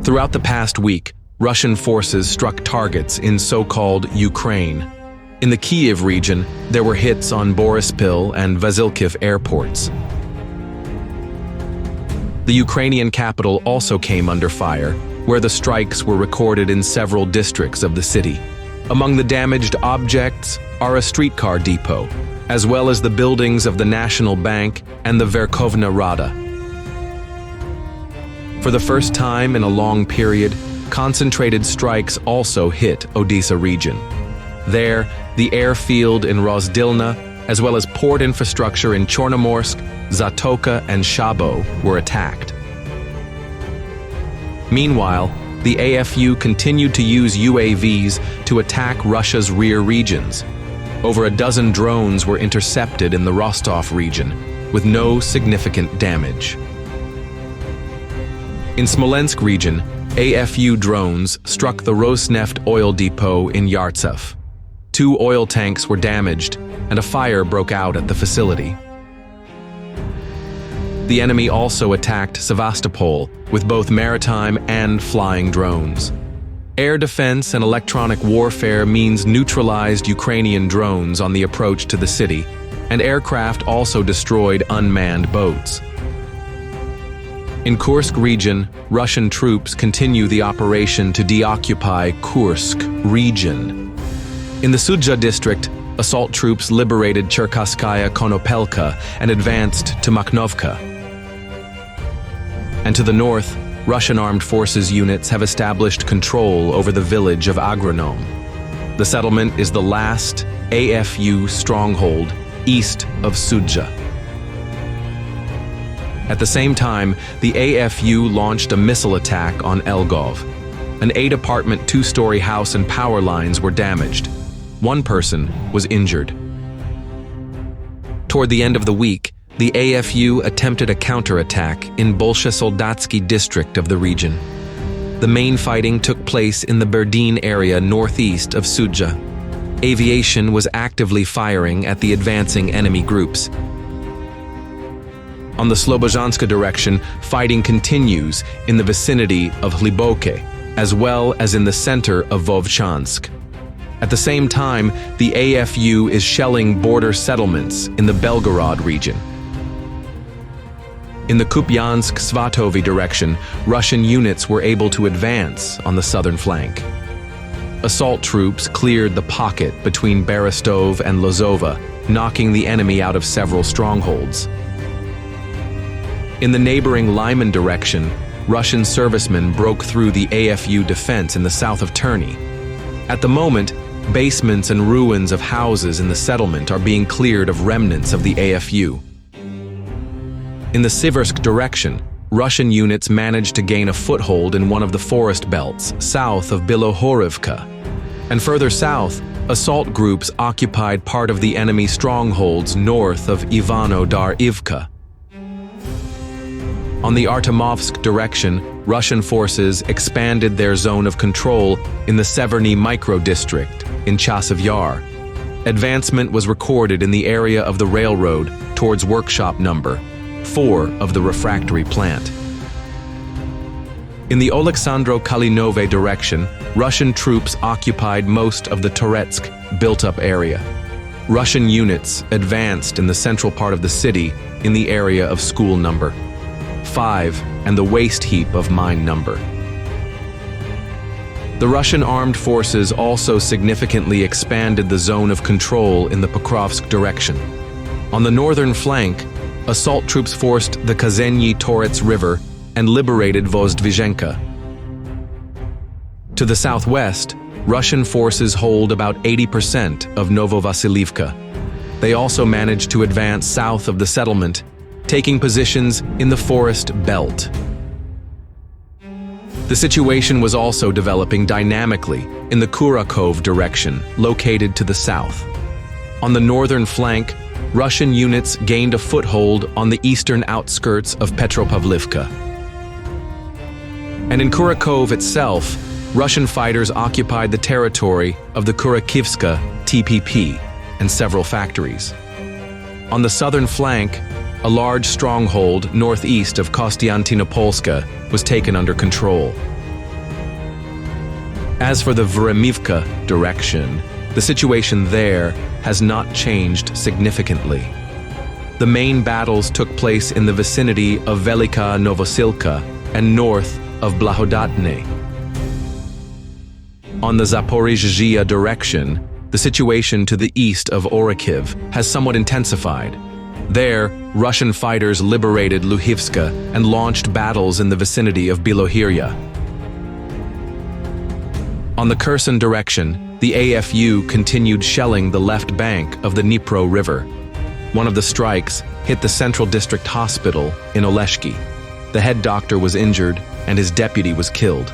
Throughout the past week, Russian forces struck targets in so-called Ukraine. In the Kyiv region, there were hits on Boryspil and Vasilkiv airports. The Ukrainian capital also came under fire, where the strikes were recorded in several districts of the city. Among the damaged objects are a streetcar depot, as well as the buildings of the National Bank and the Verkhovna Rada. For the first time in a long period, concentrated strikes also hit Odessa region. There, the airfield in Rozdilna, as well as port infrastructure in Chornomorsk, Zatoka, and Shabo were attacked. Meanwhile, the AFU continued to use UAVs to attack Russia's rear regions. Over a dozen drones were intercepted in the Rostov region, with no significant damage. In Smolensk region, AFU drones struck the Rosneft oil depot in Yartsov. 2 oil tanks were damaged, and a fire broke out at the facility. The enemy also attacked Sevastopol with both maritime and flying drones. Air defense and electronic warfare means neutralized Ukrainian drones on the approach to the city, and aircraft also destroyed unmanned boats. In Kursk region, Russian troops continue the operation to deoccupy Kursk region. In the Sudzha district, assault troops liberated Cherkasskaya Konopelka and advanced to Makhnovka. And to the north, Russian armed forces units have established control over the village of Agronom. The settlement is the last AFU stronghold east of Sudzha. At the same time, the AFU launched a missile attack on Lvov. An 8-apartment 2-story house and power lines were damaged. 1 person was injured. Toward the end of the week, the AFU attempted a counterattack in Bolshe-Soldatsky district of the region. The main fighting took place in the Berdin area northeast of Sudzha. Aviation was actively firing at the advancing enemy groups. On the Slobozhanska direction, fighting continues in the vicinity of Hlibokhe, as well as in the center of Vovchansk. At the same time, the AFU is shelling border settlements in the Belgorod region. In the Kupiansk-Svatovi direction, Russian units were able to advance on the southern flank. Assault troops cleared the pocket between Berestov and Lozova, knocking the enemy out of several strongholds. In the neighboring Lyman direction, Russian servicemen broke through the AFU defense in the south of Terny. At the moment, basements and ruins of houses in the settlement are being cleared of remnants of the AFU. In the Siversk direction, Russian units managed to gain a foothold in one of the forest belts south of Bilohorivka. And further south, assault groups occupied part of the enemy strongholds north of Ivano-Dar-Ivka. On the Artemovsk direction, Russian forces expanded their zone of control in the Severny micro-district in Chasiv Yar. Advancement was recorded in the area of the railroad towards workshop number 4 of the refractory plant. In the Oleksandro-Kalinove direction, Russian troops occupied most of the Toretsk built-up area. Russian units advanced in the central part of the city in the area of school number 5 and the waste heap of mine number. The Russian armed forces also significantly expanded the zone of control in the Pokrovsk direction. On the northern flank, assault troops forced the Kazhenyi-Torets River and liberated Vozdvizhenka. To the southwest, Russian forces hold about 80% of Novovasilivka. They also managed to advance south of the settlement, taking positions in the forest belt. The situation was also developing dynamically in the Kurakov direction, located to the south. On the northern flank, Russian units gained a foothold on the eastern outskirts of Petropavlivka. And in Kurakov itself, Russian fighters occupied the territory of the Kurakivska TPP and several factories. On the southern flank, a large stronghold northeast of Kostiantynopolska was taken under control. As for the 𝐉𝐚𝐧𝐞 direction, the situation there has not changed significantly. The main battles took place in the vicinity of Velika Novosilka and north of Blahodatne. On the Zaporizhzhia direction, the situation to the east of Orikhiv has somewhat intensified. There, Russian fighters liberated Luhivska and launched battles in the vicinity of Bilohirya. On the Kherson direction, the AFU continued shelling the left bank of the Dnipro River. One of the strikes hit the Central District Hospital in Oleshki. The head doctor was injured and his deputy was killed.